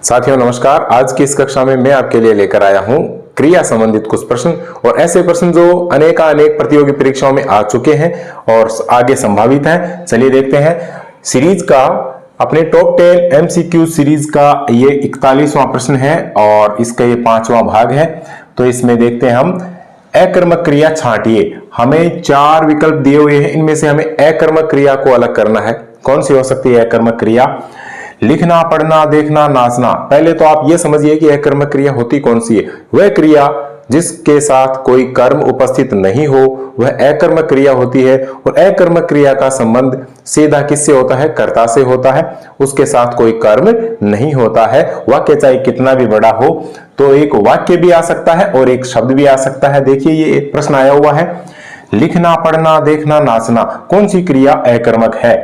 साथियों नमस्कार। आज की इस कक्षा में मैं आपके लिए लेकर आया हूं क्रिया संबंधित कुछ प्रश्न और ऐसे प्रश्न जो अनेक प्रतियोगी परीक्षाओं में आ चुके हैं और आगे संभावित हैं। चलिए देखते हैं सीरीज का, अपने टॉप 10 एमसीक्यू सीरीज का ये 41वां प्रश्न है और इसका ये 5वां भाग है। तो इसमें देखते हैं हम अकर्मक क्रिया छांटिए। हमें 4 विकल्प दिए हुए हैं, इनमें से हमें अकर्मक क्रिया को अलग करना है। कौन सी हो सकती है अकर्मक क्रिया? लिखना, पढ़ना, देखना, नाचना। पहले तो आप यह समझिए कि अकर्मक क्रिया होती कौन सी है। वह क्रिया जिसके साथ कोई कर्म उपस्थित नहीं हो वह अकर्मक क्रिया होती है। और अकर्मक क्रिया का संबंध सीधा किससे होता है? कर्ता से होता है। उसके साथ कोई कर्म नहीं होता है। वाक्य चाहे कितना भी बड़ा हो, तो एक वाक्य भी आ सकता है और एक शब्द भी आ सकता है। देखिए ये एक प्रश्न आया हुआ है, लिखना, पढ़ना, देखना, नाचना, कौन सी क्रिया अकर्मक है?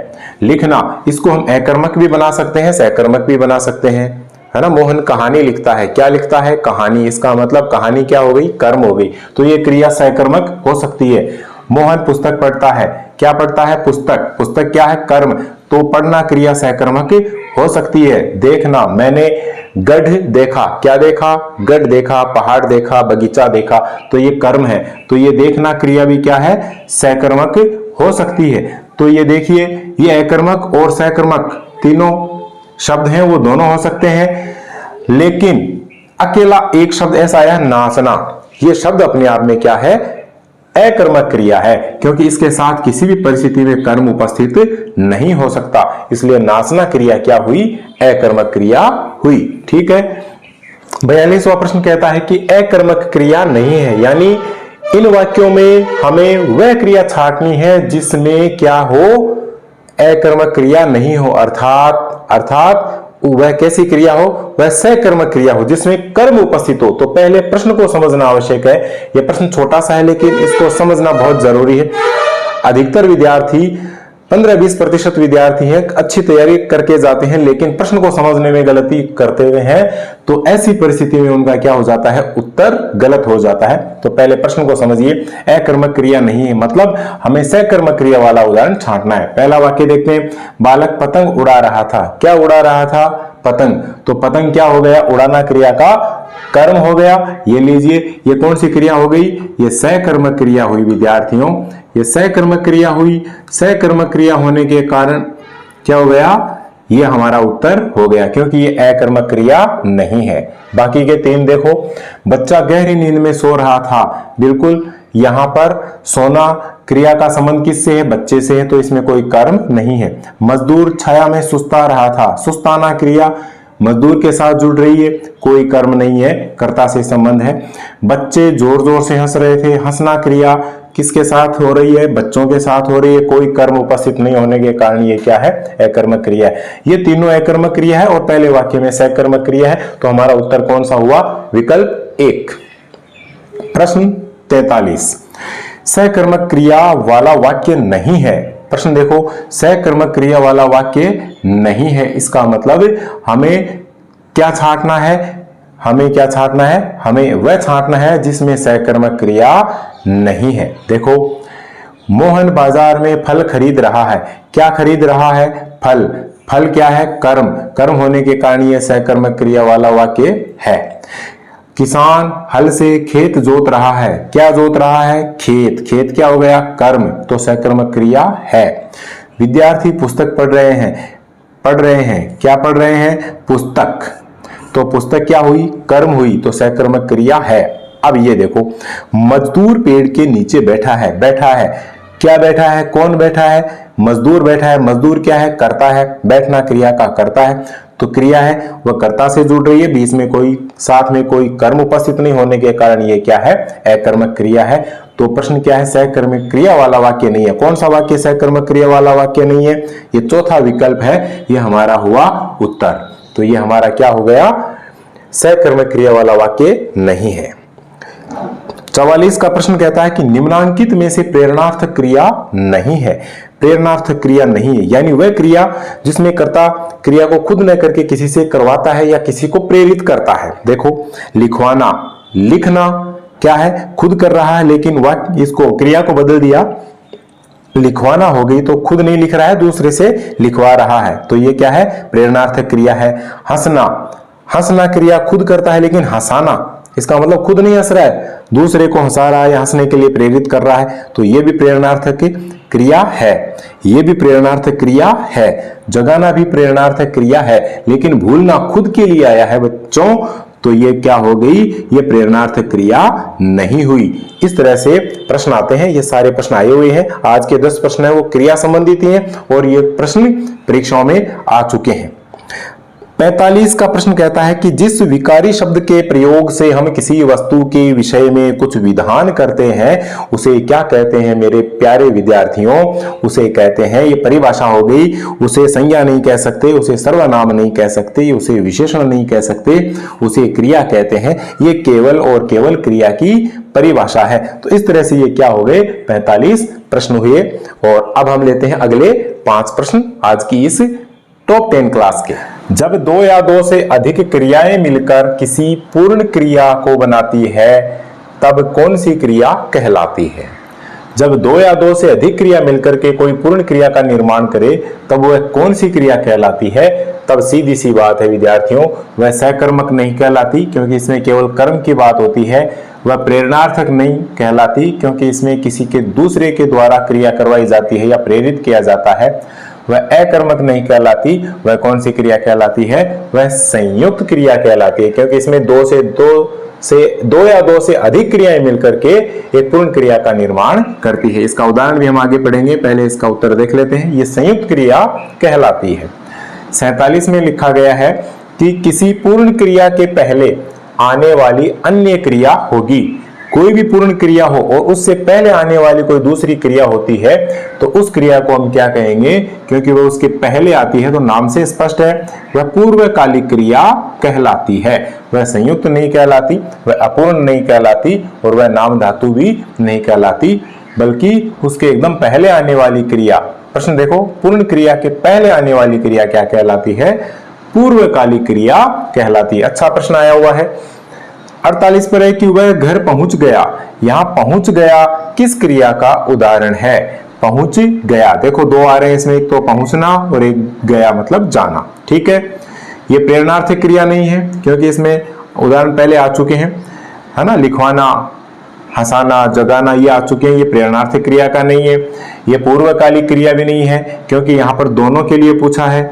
लिखना, इसको हम अकर्मक भी बना सकते हैं, सकर्मक भी बना सकते हैं, है ना। मोहन कहानी लिखता है। क्या लिखता है? कहानी। इसका मतलब कहानी क्या हो गई? कर्म हो गई। तो ये क्रिया सकर्मक हो सकती है। मोहन पुस्तक पढ़ता है। क्या पढ़ता है? पुस्तक। पुस्तक क्या है? कर्म। तो पढ़ना क्रिया सकर्मक हो सकती है। देखना, मैंने गढ़ देखा। क्या देखा? गढ़ देखा, पहाड़ देखा, बगीचा देखा। तो ये कर्म है। तो ये देखना क्रिया भी क्या है? सकर्मक हो सकती है। तो ये देखिए, ये अकर्मक और सकर्मक तीनों शब्द हैं, वो दोनों हो सकते हैं। लेकिन अकेला एक शब्द ऐसा आया, नाचना। ये शब्द अपने आप में क्या है? अकर्मक क्रिया है, क्योंकि इसके साथ किसी भी परिस्थिति में कर्म उपस्थित नहीं हो सकता। इसलिए नाचना क्रिया क्या हुई? अकर्मक क्रिया हुई। ठीक है। 42वां प्रश्न कहता है कि अकर्मक क्रिया नहीं है, यानी इन वाक्यों में हमें वह क्रिया छांटनी है जिसमें क्या हो? अकर्मक क्रिया नहीं हो। अर्थात वह कैसी क्रिया हो? वह सकर्मक क्रिया हो जिसमें कर्म उपस्थित हो। तो पहले प्रश्न को समझना आवश्यक है। यह प्रश्न छोटा सा है लेकिन इसको समझना बहुत जरूरी है। अधिकतर विद्यार्थी 15-20% विद्यार्थी हैं, अच्छी तैयारी करके जाते हैं लेकिन प्रश्न को समझने में गलती करते हुए हैं। तो ऐसी परिस्थिति में उनका क्या हो जाता है? उत्तर गलत हो जाता है। तो पहले प्रश्न को समझिए। अकर्मक क्रिया नहीं है मतलब हमें सकर्मक क्रिया वाला उदाहरण छांटना है। पहला वाक्य देखते हैं, बालक पतंग उड़ा रहा था। क्या उड़ा रहा था? पतंग। तो पतंग क्या हो गया? उड़ाना क्रिया का कर्म हो गया। ये लीजिए, ये कौन सी क्रिया हो गई? ये सकर्मक क्रिया हुई विद्यार्थियों। ये सकर्मक क्रिया हुई। सकर्मक क्रिया होने के कारण क्या हो गया? ये हमारा उत्तर हो गया, क्योंकि ये अकर्मक क्रिया नहीं है। बाकी के 3 देखो, बच्चा गहरी नींद में सो रहा था। बिल्कुल, यहां पर सोना क्रिया का संबंध किससे है? बच्चे से है, तो इसमें कोई कर्म नहीं है। मजदूर छाया में सुस्ता रहा था। सुस्ताना क्रिया मजदूर के साथ जुड़ रही है, कोई कर्म नहीं है, कर्ता से संबंध है। बच्चे जोर जोर से हंस रहे थे। हंसना क्रिया किसके साथ हो रही है? बच्चों के साथ हो रही है, कोई कर्म उपस्थित नहीं होने के कारण ये क्या है? अकर्मक क्रिया है। ये तीनों अकर्मक क्रिया है और पहले वाक्य में सकर्मक क्रिया है। तो हमारा उत्तर कौन सा हुआ? विकल्प 1। प्रश्न 43, सकर्मक क्रिया वाला वाक्य नहीं है। प्रश्न देखो, सकर्मक क्रिया वाला वाक्य नहीं है, इसका मतलब हमें क्या छांटना है? हमें क्या छांटना है? हमें वह छांटना है जिसमें सकर्मक क्रिया नहीं है। देखो, मोहन बाजार में फल खरीद रहा है। क्या खरीद रहा है? फल। फल क्या है? कर्म। कर्म होने के कारण यह सकर्मक क्रिया वाला वाक्य है। किसान हल से खेत जोत रहा है। क्या जोत रहा है? खेत। खेत क्या हो गया? कर्म। तो सकर्मक क्रिया है। विद्यार्थी पुस्तक पढ़ रहे हैं। क्या पढ़ रहे हैं? पुस्तक। तो पुस्तक क्या हुई? कर्म हुई, तो सकर्मक क्रिया है। अब ये देखो, मजदूर पेड़ के नीचे बैठा है। क्या बैठा है? कौन बैठा है? मजदूर बैठा है। मजदूर क्या है? कर्ता है। बैठना क्रिया का कर्ता है। तो क्रिया है वह कर्ता से जुड़ रही है, बीच में कोई साथ में कोई कर्म उपस्थित नहीं होने के कारण ये क्या है? अकर्मक क्रिया है। तो प्रश्न क्या है? सकर्मक क्रिया वाला वाक्य नहीं है। कौन सा वाक्य सकर्मक क्रिया वाला वाक्य नहीं है? ये चौथा विकल्प है, ये हमारा हुआ उत्तर। तो ये हमारा क्या हो गया? सकर्मक क्रिया वाला वाक्य नहीं है। 44 का प्रश्न कहता है कि निम्नांकित में से प्रेरणार्थक क्रिया नहीं है। प्रेरणार्थक क्रिया नहीं है, यानी वह क्रिया जिसमें कर्ता क्रिया को खुद न करके किसी से करवाता है या किसी को प्रेरित करता है। देखो, लिखवाना, लिखना क्या है? खुद कर रहा है लेकिन वह इसको क्रिया को बदल दिया, लिखवाना हो गई, तो खुद नहीं लिख रहा है, दूसरे से लिखवा रहा है। तो ये क्या है? प्रेरणार्थक क्रिया है। हंसना, हंसना क्रिया खुद करता है, लेकिन हंसाना इसका मतलब खुद नहीं हंस रहा है, दूसरे को हंसा रहा है या हंसने के लिए प्रेरित कर रहा है, तो ये भी प्रेरणार्थक क्रिया है। ये भी प्रेरणार्थक क्रिया है। जगाना भी प्रेरणार्थक क्रिया है, लेकिन भूलना खुद के लिए आया है बच्चों, तो ये क्या हो गई, ये प्रेरणार्थक क्रिया नहीं हुई। इस तरह से प्रश्न आते हैं। ये सारे प्रश्न आए हुए हैं। आज के 10 प्रश्न है वो क्रिया संबंधित ही हैं और ये प्रश्न परीक्षाओं में आ चुके हैं। 45 का प्रश्न कहता है कि जिस विकारी शब्द के प्रयोग से हम किसी वस्तु के विषय में कुछ विधान करते हैं उसे क्या कहते हैं मेरे प्यारे विद्यार्थियों? उसे कहते हैं, ये परिभाषा हो गई, उसे संज्ञा नहीं कह सकते, उसे सर्वनाम नहीं कह सकते, उसे विशेषण नहीं कह सकते, उसे क्रिया कहते हैं। ये केवल और केवल क्रिया की परिभाषा है। तो इस तरह से ये क्या हो गए, 45 प्रश्न हुए। और अब हम लेते हैं अगले 5 प्रश्न आज की इस टॉप 10 क्लास के। जब 2 या 2 से अधिक क्रियाएं मिलकर किसी पूर्ण क्रिया को बनाती है तब कौन सी क्रिया कहलाती है? जब 2 या 2 से अधिक क्रिया मिलकर के कोई पूर्ण क्रिया का निर्माण करे तब वह कौन सी क्रिया कहलाती है? तब सीधी सी बात है विद्यार्थियों, वह सहकर्मक नहीं कहलाती क्योंकि इसमें केवल कर्म की बात होती है। वह प्रेरणार्थक नहीं कहलाती क्योंकि इसमें किसी के दूसरे के द्वारा क्रिया करवाई जाती है या प्रेरित किया जाता है। वह अकर्मक नहीं कहलाती। वह कौन सी क्रिया कहलाती है? वह संयुक्त क्रिया कहलाती है क्योंकि इसमें 2 या 2 से अधिक क्रियाएं मिलकर के एक पूर्ण क्रिया का निर्माण करती है। इसका उदाहरण भी हम आगे पढ़ेंगे, पहले इसका उत्तर देख लेते हैं। ये संयुक्त क्रिया कहलाती है। 47 में लिखा गया है कि किसी पूर्ण क्रिया के पहले आने वाली अन्य क्रिया होगी। कोई भी पूर्ण क्रिया हो और उससे पहले आने वाली कोई दूसरी क्रिया होती है तो उस क्रिया को हम क्या कहेंगे? क्योंकि वह उसके पहले आती है तो नाम से स्पष्ट है, वह पूर्वकालिक क्रिया कहलाती है। वह संयुक्त नहीं कहलाती, वह अपूर्ण नहीं कहलाती और वह नाम धातु भी नहीं कहलाती, बल्कि उसके एकदम पहले आने वाली क्रिया। प्रश्न देखो, पूर्ण क्रिया के पहले आने वाली क्रिया क्या कहलाती है? पूर्वकालिक क्रिया कहलाती है। अच्छा प्रश्न आया हुआ है 48 पर है कि वह घर पहुंच गया। यहां पहुंच गया किस क्रिया का उदाहरण है? पहुंच गया, देखो 2 आ रहे हैं इसमें, एक तो पहुंचना और एक गया मतलब जाना। ठीक है, ये प्रेरणार्थक क्रिया नहीं है क्योंकि इसमें उदाहरण पहले आ चुके हैं, है ना। लिखवाना, हंसाना, जगाना ये आ चुके हैं, ये प्रेरणार्थक क्रिया का नहीं है। ये पूर्वकालिक क्रिया भी नहीं है क्योंकि यहाँ पर दोनों के लिए पूछा है।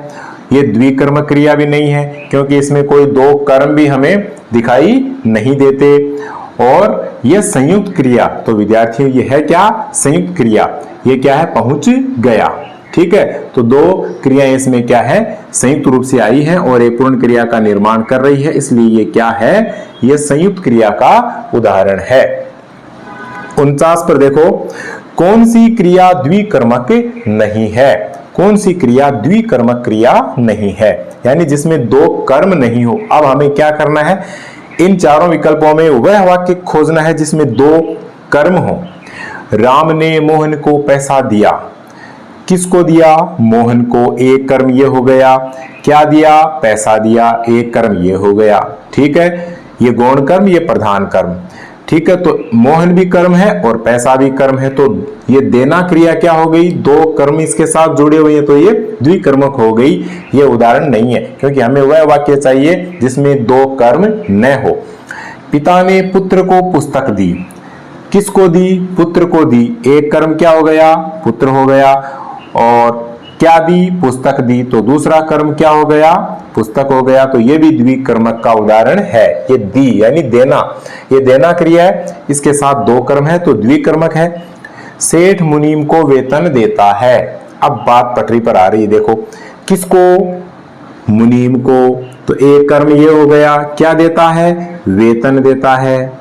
ये द्विकर्मक क्रिया भी नहीं है क्योंकि इसमें कोई 2 कर्म भी हमें दिखाई नहीं देते। और ये संयुक्त क्रिया, तो विद्यार्थियों ये है क्या? संयुक्त क्रिया। ये क्या है? पहुंच गया। ठीक है, तो 2 क्रियाएं इसमें क्या है? संयुक्त रूप से आई है और एक पूर्ण क्रिया का निर्माण कर रही है, इसलिए ये क्या है? ये संयुक्त क्रिया का उदाहरण है। 49 पर देखो, कौन सी क्रिया द्विकर्मक नहीं है? कौन सी क्रिया द्विकर्मक क्रिया नहीं है, यानी जिसमें 2 कर्म नहीं हो। अब हमें क्या करना है? इन चारों विकल्पों में वह वाक्य खोजना है जिसमें 2 कर्म हो। राम ने मोहन को पैसा दिया। किसको दिया? मोहन को। एक कर्म ये हो गया। क्या दिया? पैसा दिया। एक कर्म ये हो गया। ठीक है, ये गौण कर्म, ये प्रधान कर्म। ठीक है, तो मोहन भी कर्म है और पैसा भी कर्म है, तो ये देना क्रिया क्या हो गई? 2 कर्म इसके साथ जुड़े हुए हैं तो ये द्विकर्मक हो गई। ये उदाहरण नहीं है क्योंकि हमें वह वाक्य चाहिए जिसमें 2 कर्म न हो। पिता ने पुत्र को पुस्तक दी। किसको दी? पुत्र को दी। एक कर्म क्या हो गया? पुत्र हो गया। और क्या दी? पुस्तक दी, तो दूसरा कर्म क्या हो गया? पुस्तक हो गया। तो ये भी द्विकर्मक का उदाहरण है। ये दी यानी देना, ये देना क्रिया है, इसके साथ 2 कर्म है तो द्विकर्मक है। सेठ मुनीम को वेतन देता है। अब बात पटरी पर आ रही है, देखो किसको? मुनीम को। तो एक कर्म ये हो गया, क्या देता है? वेतन देता है।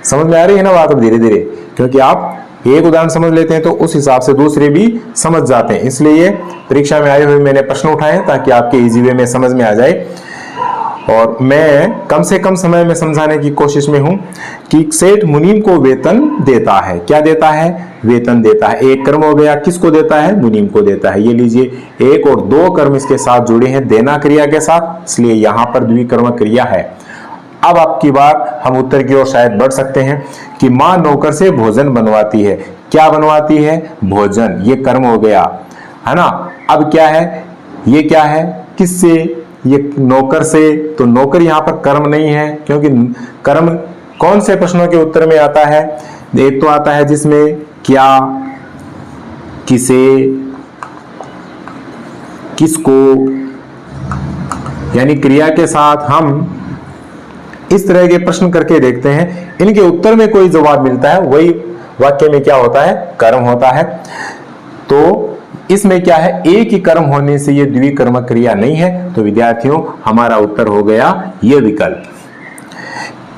समझ में आ रही है ना बात? अब धीरे धीरे, क्योंकि आप एक उदाहरण समझ लेते हैं तो उस हिसाब से दूसरे भी समझ जाते हैं, इसलिए परीक्षा में आए हुए मैंने प्रश्न उठाए ताकि आपके इजी वे में समझ में आ जाए। और मैं कम से कम समय में समझाने की कोशिश में हूं कि सेठ मुनीम को वेतन देता है। क्या देता है? वेतन देता है। एक कर्म हो गया, किसको देता है? मुनीम को देता है। ये लीजिए, 1 और 2 कर्म इसके साथ जुड़े हैं देना क्रिया के साथ, इसलिए यहां पर द्विकर्मक क्रिया है। अब आपकी बात हम उत्तर की ओर शायद बढ़ सकते हैं कि मां नौकर से भोजन बनवाती है। क्या बनवाती है? भोजन। ये कर्म हो गया, है ना। अब क्या है? ये क्या है? किससे? ये नौकर से, तो नौकर यहां पर कर्म नहीं है, क्योंकि कर्म कौन से प्रश्नों के उत्तर में आता है? एक तो आता है जिसमें क्या, किसे, किसको, यानी क्रिया के साथ हम इस तरह के प्रश्न करके देखते हैं, इनके उत्तर में कोई जवाब मिलता है, वही वाक्य में क्या होता है? कर्म होता है। तो इसमें क्या है? एक ही कर्म होने से ये द्विकर्मक क्रिया नहीं है, तो विद्यार्थियों हमारा उत्तर हो गया ये विकल्प।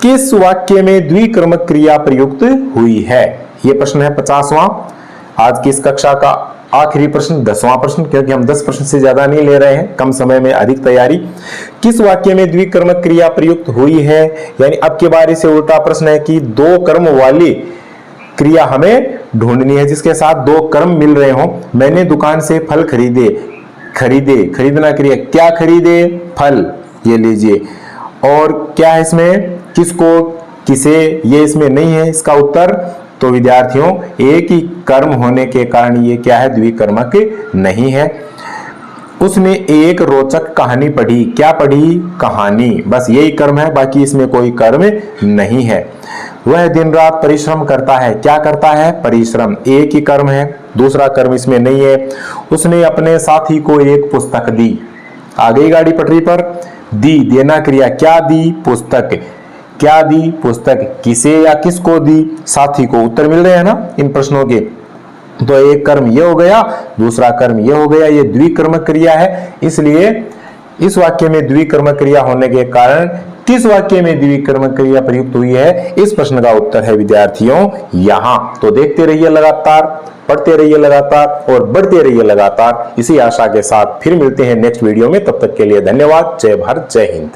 किस वाक्य में द्विकर्मक क्रिया प्रयुक्त हुई है? ये प्रश्न है 50वां, आज की इस कक्षा का आखिरी प्रश्न, 10वां प्रश्न, क्योंकि हम 10 प्रश्न से ज्यादा नहीं ले रहे हैं, कम समय में अधिक तैयारी। किस वाक्य में द्विकर्मक क्रिया प्रयुक्त हुई है? यानी अब के बारे से उल्टा प्रश्न है कि दो कर्म वाली क्रिया हमें ढूंढनी है जिसके साथ दो कर्म मिल रहे हो। मैंने दुकान से फल खरीदे, खरीदे, खरीदना क्रिया, क्या खरीदे? फल, ये लीजिए। और क्या है इसमें? किसको, किसे, ये इसमें नहीं है इसका उत्तर। तो विद्यार्थियों एक ही कर्म होने के कारण ये क्या है? द्विकर्मक नहीं है। उसने एक रोचक कहानी पढ़ी, क्या पढ़ी? कहानी, बस यही कर्म है, बाकी इसमें कोई कर्म नहीं है। वह दिन रात परिश्रम करता है, क्या करता है? परिश्रम, एक ही कर्म है, दूसरा कर्म इसमें नहीं है। उसने अपने साथी को एक पुस्तक दी, आ गई गाड़ी पटरी पर। दी, देना क्रिया, क्या दी? पुस्तक, क्या दी? पुस्तक, किसे या किसको दी? साथी को। उत्तर मिल रहे हैं ना इन प्रश्नों के? तो एक कर्म ये हो गया, दूसरा कर्म ये हो गया, ये द्विकर्मक क्रिया है। इसलिए इस वाक्य में द्विकर्मक क्रिया होने के कारण किस वाक्य में द्विकर्मक क्रिया प्रयुक्त हुई है? इस प्रश्न का उत्तर है विद्यार्थियों यहां। तो देखते रहिए लगातार, पढ़ते रहिए लगातार और बढ़ते रहिए लगातार। इसी आशा के साथ फिर मिलते हैं नेक्स्ट वीडियो में। तब तक के लिए धन्यवाद। जय भारत, जय हिंद।